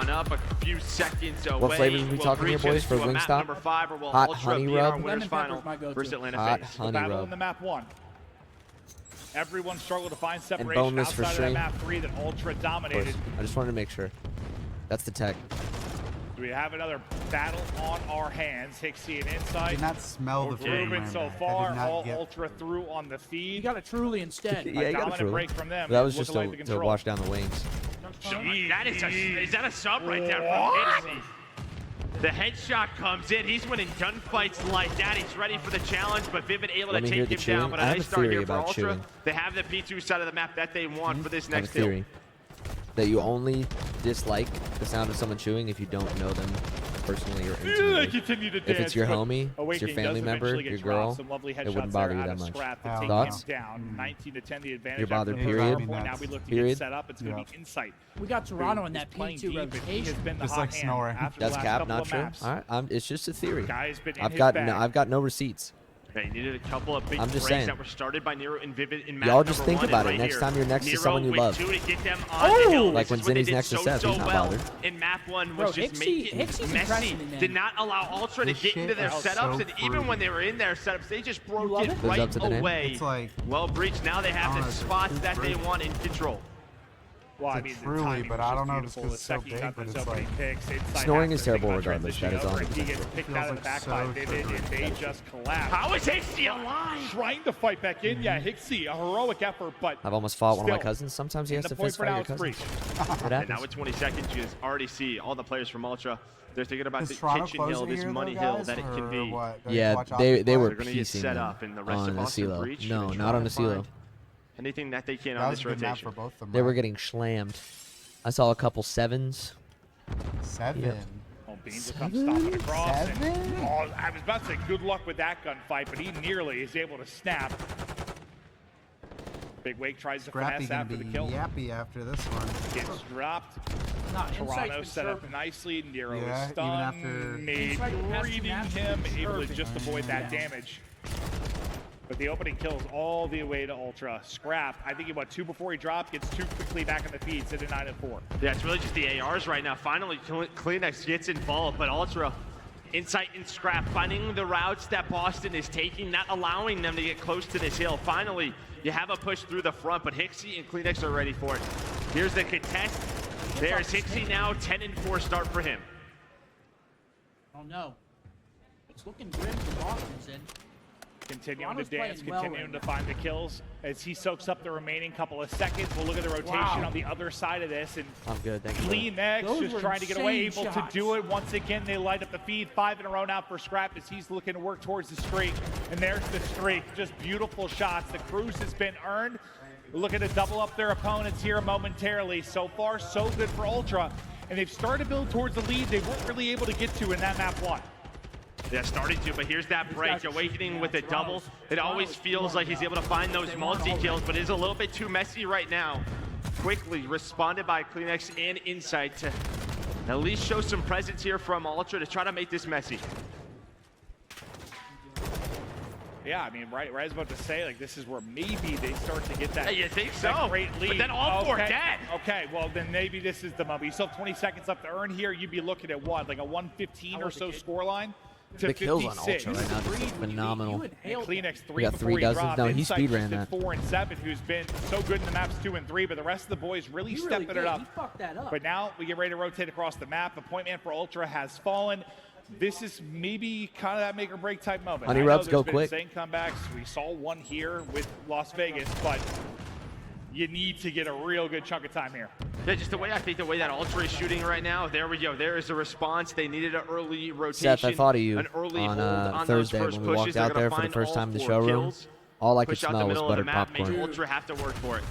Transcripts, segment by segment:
on up, a few seconds away. What flavors are we talking here, boys, for Wingstop? Hot honey rub? Winners final versus Atlanta Hot face. honey Battle rub. in the map 1. Everyone struggled to find separation boneless for outside of that string. map 3 that Ultra Of dominated. course. I just wanted to make sure. That's the tech. Do we have another battle on our hands? Hixie and I Insight. did not smell the We're flame moving so rambo. I far. did not All get Ultra through on the You feed. got a truly instead. Yeah, you got a Dominant truly. break from them. That was Looking just like the to control. wash down the wings. That is that a sub right there from Hixie? The headshot comes in. He's winning gunfights like that. He's ready for the challenge, but Vivid able Let to me hear take the him down. chewing. But I a have nice a start theory here for about Ultra. chewing. They have the P2 side of the map that they want for this I have a next kill. theory that you only dislike the sound of someone chewing if you don't know them personally or They intimately. continue to If dance, it's your but homie, it's your Awakening family does member, eventually get your dropped. girl, Some lovely it headshots wouldn't there bother you out that of much. Scrap to Hell take Thoughts? him down. 19 to 10, the advantage. You're bothered, after the period? first point. Now we look to Period? get set up. It's going to be Insight. We got Toronto in who's that playing P2 deep, and he has rotation. been the Just hot like hand snoring. after That's the last cap, couple not of true. maps. All right, it's just a theory. Guy's been in I've his got bag. I've got no receipts. They needed a couple of big I'm just breaks saying. that were started by Nero and Vivid in map Y'all just number think 1, about and it. right Next here, time you're next to Nero someone you with love. 2 to get them on the hill. Like This when is what they Zinni's did next to so, Seth, so he's not well bothered. in map 1 Bro, was just Hixie's making impressing messy. me, man. Did not allow Ultra to This get into shit their is setups, so and even free. when they were in their setups, they just broke love it it? Lives right up to the name. away. It's like Well breached. Now they have the honestly, spots it's that they free. want in control. Well, I It's mean, a the truly, timing but was I just don't know if beautiful. it's The just so second he big, got but those it's opening like- picks, Insight Snoring has is to think terrible about regardless. That is transitioning over, and He 100% gets picked out of the back Feels by like Vivid, so and they just collapse. How is Hixie alive? Trying to fight back in, yeah, Hixie, a heroic effort, but I've almost fought one of my Still, cousins. Sometimes he has the to point fist for fight now your is cousin. breach. It And now happens. with 20 seconds, you can already see all the players from Ultra. They're thinking about Is the Toronto kitchen hill, closing this here, money though, hill guys, that it can or be. what? Do you Yeah, watch they Optic were They're gonna get piecing set them up, and the rest on of the Austin silo. Breach No, gonna not try on to the silo. find anything that they can That on was this a good map for rotation. both of them. They were right? getting slammed. I saw a couple 7s. 7. Yep. Oh, Beans will come stomping across. And, 7? oh, I was about to say good luck with that gunfight, but he nearly is able to snap. Big Wake tries to Scrappy finesse gonna after be the kill. yappy after this one. Gets dropped. Nah, Insight's Toronto been set up serving. nicely. Nero Yeah, is even stunned. after- Made Insight the past two reading matches him, been able to serving. just avoid that damage. But the opening kills all the way to Ultra. Scrap, I think he went 2 before he dropped, gets 2 quickly back in the feed, sitting 9 and 4. Yeah, it's really just the ARs right now. Finally, Kleenex gets involved, but Ultra, Insight and Scrap, finding the routes that Boston is taking, not allowing them to get close to this hill. Finally, you have a push through the front, but Hixie and Kleenex are ready for it. Here's the contest. There's Hixie now, 10 and 4 start for him. Oh no. It's looking grim for Boston's in. Continuing Toronto's to dance, playing well continuing right to find the kills. As he soaks up the remaining couple of seconds, we'll look at the rotation Wow. on the other side of this. And I'm good, thank you. Kleenex Those just were trying to get away, insane able shots. to do it. Once again, they light up the feed. 5 in a row now for Scrap as he's looking to work towards the streak. And there's the streak. Just beautiful shots. The cruise has been earned. Looking to double up their opponents here momentarily. So far, so good for Ultra. And they've started to build towards the lead they weren't really able to get to in that map 1. Yeah, starting to, but here's that break. Awakening with a double. It always feels like he's able to find those multi-kills, but it is a little bit too messy right now. Quickly responded by Kleenex and Insight to at least show some presence here from Ultra to try to make this messy. Yeah, I mean, right, I was about to say, like, this is where maybe they start to get that, Hey, you think that so? great lead. But then all 4 Okay. dead. Okay, well, then maybe this is the moment. You still have 20 seconds left to earn here. You'd be looking at what, like a 115 or so scoreline to The kills on 56. Ultra right now just look phenomenal. And Kleenex 3 We got before 3 he dozens. dropped. No, he Insight speed just ran did that. 4 and 7, who's been so good in the maps 2 and 3, but the rest of the boys really He stepping really it did. up. He fucked that up. But now we get ready to rotate across the map. The point man for Ultra has fallen. This is maybe kind of that make or break type moment. Honey I know rubs there's go been quick. insane comebacks. We saw one here with Las Vegas, but you need to get a real good chunk of time here. Yeah, just the way that Ultra is shooting right now. There we go. There is a response. They needed an early rotation. Seth, I thought of you an early on hold on Thursday those first when we walked pushes. They're out there gonna for the find first all time in the 4 showroom. kills, All I could push out the smell was middle of the buttered map, make popcorn. Ultra have to work for it.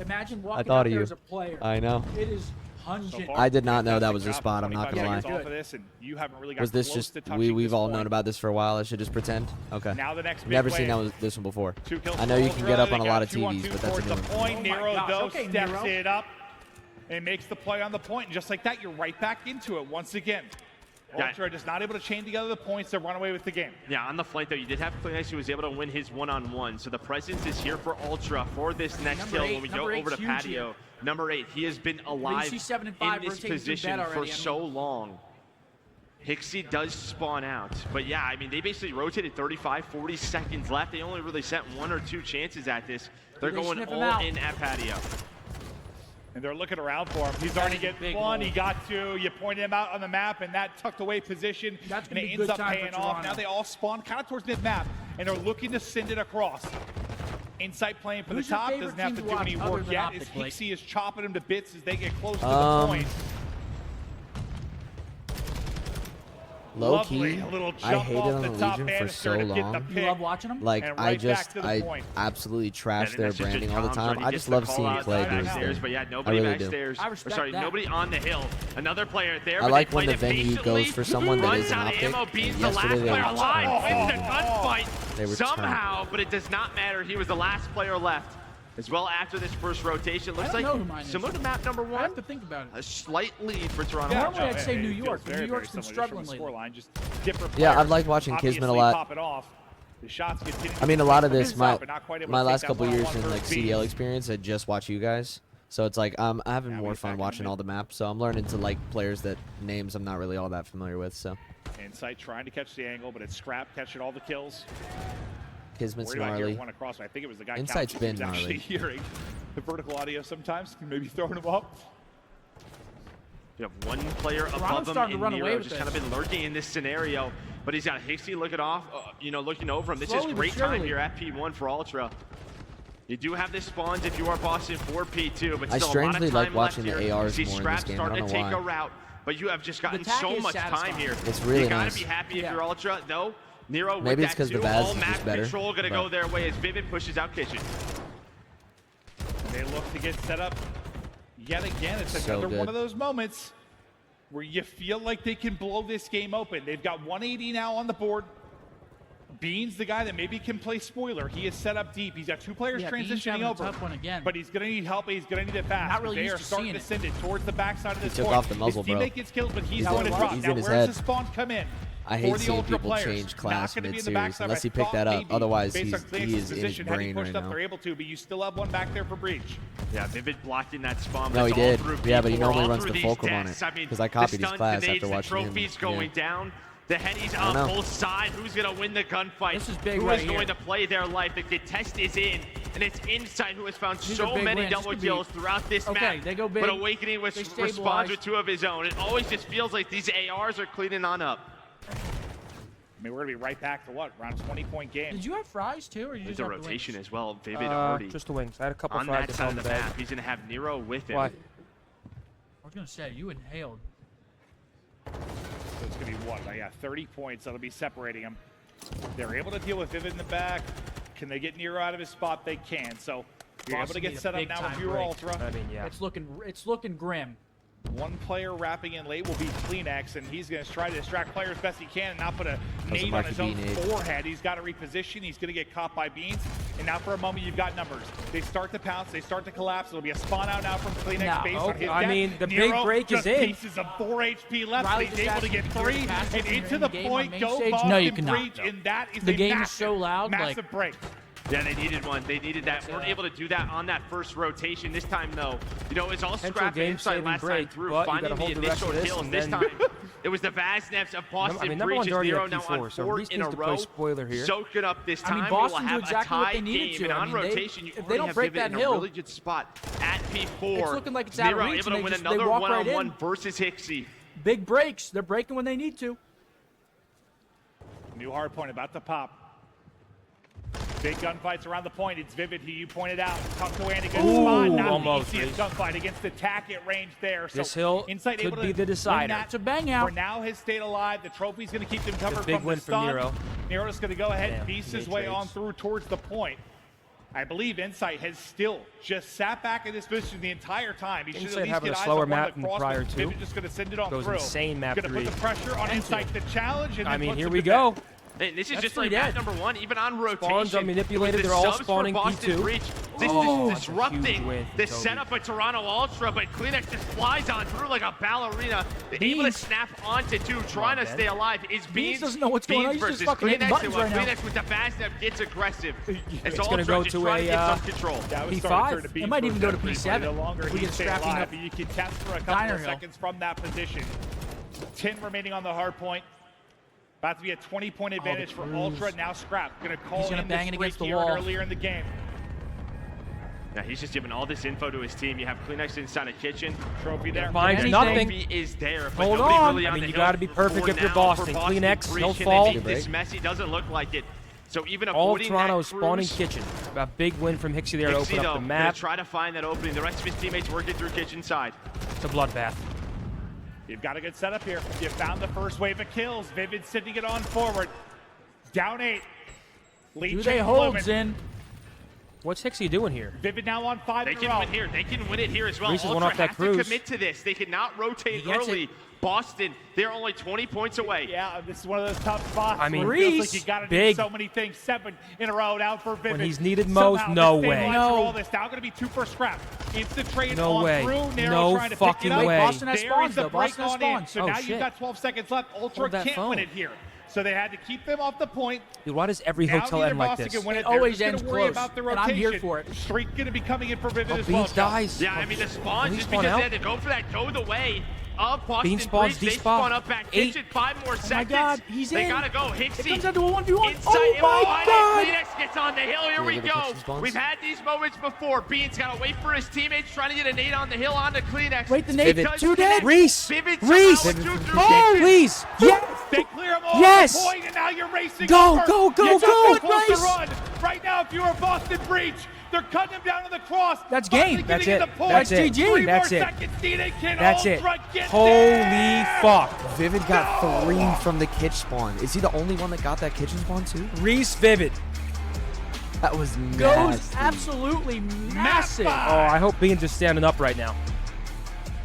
Imagine I walking thought out of there you. as a player. I know. It is pungent. far, I did not know that fantastic was the job. spot, I'm not 25 gonna lie. seconds off of this, and you haven't really got Was this close just to touching we've this all point. known about this for a while? I should just pretend. Okay. Now the next Never big seen that wave. was this one before. 2 kills I know for you can Ultra. get up They on a got lot of 2-on-2 TVs, but that's a towards new the one. point. Oh my Nero gosh, though okay, steps Nero. it up and makes the play on the point, and just like that, you're right back into it once again. Yeah. Ultra just not able to chain together the points to run away with the game. Yeah, on the flank though, you did have Kleenex who was able to win his one-on-one. So the presence is here for Ultra for this next Number hill eight- when we go number over to eight's huge patio. here. number 8. He has been alive see 7 and in 5 this rotating through position bed for already. I mean, so long. Hixie does spawn out. But yeah, I mean, they basically rotated 35, 40 seconds left. They only really sent 1 or 2 chances at this. They're They going sniff him all out. in at patio. And they're looking around for him. He's already That is a getting big 1, hole. he got 2. You pointed him out on the map, and that tucked away position, That's and gonna it be ends good up time for paying off. Toronto. Now they all spawn kind of towards mid-map, and they're looking to send it across. Insight playing for Who's the your top, favorite doesn't have team to to do watch any other work than yet. Optic, As Blake? Hixie is chopping him to bits as they get close to the point. Low Lovely, key, a little I jump hated off on the the top Legion for banister so to get the long. pick. You love watching them? Like, And I right back just, to the I point. absolutely I trash think their that's just branding good all the comms, time. right? He I gets just the love call seeing out Clay do his backstairs, thing. but yeah, I nobody really do. backstairs. I Or respect sorry, that. nobody on the hill. Another player there. I but like they when played the it venue patiently, goes for someone that runs is an out of optic. ammo, beats And the last yesterday they player were alive, wins the They gunfight were somehow, but it does not matter. He was the last player left. As well, after this first rotation, looks don't like know who mine is. similar to map number I 1. have to think about it. A slight lead for Toronto. Normally I'd say it New feels York, but very, New York's very been similar, different struggling lately. scoreline, just different Yeah, I've players liked watching Kismet a obviously lot. pop it off. The shots continue I mean, a lot of to this, come my up, but not quite able my to take last that couple years one-on-one in like first CDL beat. experience, I just watch you guys. So it's like I'm having Yeah, more we fun back in watching mid. all the maps. So I'm learning to like players that names I'm not really all that familiar with. So Insight trying to catch the angle, but it's Scrap catching all the kills. Kismet's Worried about gnarly. hearing one across. I think it was the guy Insight's counting. been He was actually gnarly. hearing the vertical audio sometimes, maybe throwing him up. You have one player above Toronto's him, starting and to run away Nero with just kind of this. been lurking in this scenario. But he's got Hixie looking off, looking over him. This Slowly is but great time surely. here at P1 for Ultra. You do have this spawns if you are Boston for P2, but I still strangely a lot of like time watching left the here. ARs You see more in Scrap this game. I starting don't to know take a why. route, but you have just gotten attack so is much time satisfying. here. It's really you gotta nice. be happy if Yeah. you're Ultra, though. Nero Maybe with it's 'cause that the too. Vaz All is map just better, control gonna but- go their way as Vivid pushes out Kitchen. They look to get set up yet again. It's So another one good. of those moments where you feel like they can blow this game open. They've got 180 now on the board. Beans, the guy that maybe can play spoiler. He is set up deep. He's got 2 players Yeah, Beans transitioning having a over. tough one again. But he's going to need help. He's going to need it fast. Not really They used are to starting seeing to it. send it towards the backside of this took point. off the muzzle, his teammate bro. gets killed, but he's He's going to in- drop. he's Now, in his where's head. the spawn come in? I For hate the seeing Ultra people players. change class Not gonna be in the mid-series backside. unless I he picked thought that up. maybe, Otherwise, based on he Clancy's is in his position, had he brain pushed right up, now. they're able to, but you still have one back there for Breach. Yeah, Vivid blocking that spawn. No, but he it's all did. through Yeah, but he P4, normally all runs through the these fulcrum on deaths. it, I mean, 'cause I copied the his stuns, class the nades, after the watching him. trophies Yeah. going down. The headies I on don't know. both sides. Who's going to win the gunfight? This is big Who right is going here. to play their life? The contest is in, and it's Insight who has found These are so big many wins. This double could be- kills throughout this Okay, map. they go big. But Awakening They responds stabilize. with 2 of his own. It always just feels like these ARs are cleaning on up. I mean, we're going to be right back to what? Around 20-point game. Did you have fries too, or you There's just a have the rotation wings? as well. Vivid already Just the wings. I had a couple on fries that that's side on of the the bag. map. He's going to have Nero with him. Why? I was gonna say you inhaled. So it's going to be what? Yeah, 30 points. That'll be separating them. They're able to deal with Vivid in the back. Can they get Nero out of his spot? They can. So you're able to Boston get need a set up big now time with your break. Ultra. I mean, yeah. It's looking grim. One player wrapping in late will be Kleenex, and he's going to try to distract players best he can and not put a nade on Marky his own B nade. forehead. He's got to reposition. He's going to get caught by Beans. And now for a moment, you've got numbers. They start to pounce. They start to collapse. It'll be a spawn out now from Kleenex No. based on Okay, his I death. mean, the big Nero break is just in. pieces of 4 HP left. Riley But he's just able to asked get me 3 passes and in into the the game on point. main Go stage? Boston No, you cannot. Breach, and that is The a game is massive, so loud, like- massive break. Yeah, they needed one. They needed that. Weren't able to do that on that first rotation. This time, though, it's all Potential Scrap and Insight game-saving last time break, through, but you finding gotta the hold the rest initial of this, kills. and This then- time, it was the Vaznevs of Boston number Breach one's as already Nero at now on P4, so 4 Reese in needs a to play row. spoiler here. Soaking up this I time. mean, We will Boston do have exactly a what they tied needed game, to. and I on mean, they- rotation, you if they already don't have break Vivid that in a hill, really good spot at P4. It's looking like it's out of Nero reach, able and to they win just- they another walk right one-on-one in. versus Hixie. Big breaks. They're breaking when they need to. New hard point about to pop. Big gunfights around the point. It's Vivid, who you pointed out. Tucked away in a good spot. Not almost, the easiest Reese. gunfight against the tack at range there. So This hill Insight could able be to the win decider. that. It's a bang out. For now, has stayed alive. The trophy's going to keep them covered big from win the from stun. Nero. Nero's going to go ahead and Damn, beast his he way trades. on through towards the point. I believe Insight has still just sat back in this position the entire time. He should Insight at least having get a eyes slower on one of map the than cross, prior but to. Vivid just going to send it on Goes through. insane map Going to put 3. the pressure on Insight, the challenge, and I then mean, puts here him we to bed. go. Hey, this is That's just pretty like map dead. number 1, even on rotation. Spawns are manipulated, It was the they're all subs for spawning Boston P2. Breach. disrupting win, the Toby. setup of Toronto Ultra, but cleanx just flies on through like a ballerina. Able to snap onto two, trying to stay alive. Is Beans doesn't know what's going on. He's just versus fucking hitting cleanx, buttons right now. cleanx with the fast step gets aggressive. It's gonna go to trying to get a some control. That was P5? starting to be It might even go to for P7. everybody. The longer We he get stay strapping alive, up you can test for a couple Diner of Hill. seconds from that position. 10 remaining on the hard point. About to be a 20-point advantage for cruise. Ultra. Now Scrap gonna call He's gonna in bang the it against streak the here wall. earlier in the game. Yeah, he's just giving all this info to his team. You have cleanx inside a kitchen. Trophy there. Finds Anything. nothing. Trophy is there, but Hold nobody on. really I on mean, the you hill gotta be perfect for if you're now. Boston. For Cleanx, Breach, he'll can fall. they make this messy? Doesn't look like it. So even All of avoiding Toronto that is spawning cruise, kitchen. A big win from Hixie there to Hixie, open up though, the gonna map. try to find that opening. The rest of his teammates working through kitchen side. It's a bloodbath. You've got a good setup here. You found the first wave of kills. Vivid sending it on forward. Down 8. Lead Do chain they flowing. holds in? What's Hixie doing here? Vivid now on 5 They in a can row. win here. They can win it here as well. Reese is one Ultra off that have cruise. to commit to this. They cannot rotate He gets early. it. Boston, they're only 20 points away. Yeah, this is one of those tough spots. I mean, where it feels Reese, like you got to do big. so many things. 7 in a row now for Vivid. When he's needed most, Somehow no to way. stabilize No. through all this. Now going to be 2 for Scrap. Instant trade No on way. through. Narrow No trying to fucking pick it up. way. Boston has There spawns, is the though. break Boston has on in. spawns. So Oh, now shit. you've got 12 seconds left. Ultra Hold that can't phone. win it here. So they had to keep them off the point. Dude, why does every Now hotel neither end like Boston this? can win it. It They're always just gonna ends worry close, about the and rotation. I'm here for it. Streak going to be coming in for Vivid Oh, as well. Beans dies. Yeah, I mean, the spawns, He just spawn because out? they had to go for that, go the way of Boston Bean spawns, Breach. They despawn. spawn up back 8. kitchen, 5 more seconds. God, he's they in. gotta go. It Hixie. comes down to a 1v1. Inside, Oh my God! cleanx gets on the hill. Here Yeah, we little go. kitchen spawns. We've had these moments before. Beans gotta wait for his teammates, trying to get a nade on the hill onto cleanx. Wait, the nade. Vivid. Does 2 dead. connect. Reese! Vivid Reese! somehow with 2 through Oh, kitchen. Reese! Yes! They clear them all Yes! at the point, and now you're racing Go, over. go, go, You just go, got close to Reese! run. Right now, if you were Boston Breach, they're cutting him down to the cross. That's Finally game. That's getting it. to the point. That's it. GG. 3 That's more it. seconds needed. Can That's it. Ultra get Holy there? fuck. Vivid got No! 3 from the kitchen spawn. Is he the only one that got that kitchen spawn too? Reese Vivid. That was Goes nasty. absolutely massive. Oh, I hope Beans is standing up right now.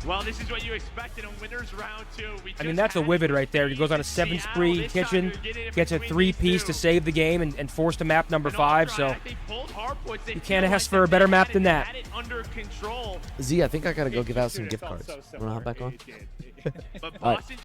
Well, this is what you expected in winners round 2. I mean, that's a Wivid right there. He goes on a 7 spree kitchen, gets a 3-piece to save the game, and forced to map number 5. So you can't ask for a better map than that. Z, I think I gotta go give out some gift cards. Wanna hop back on? But All right. Boston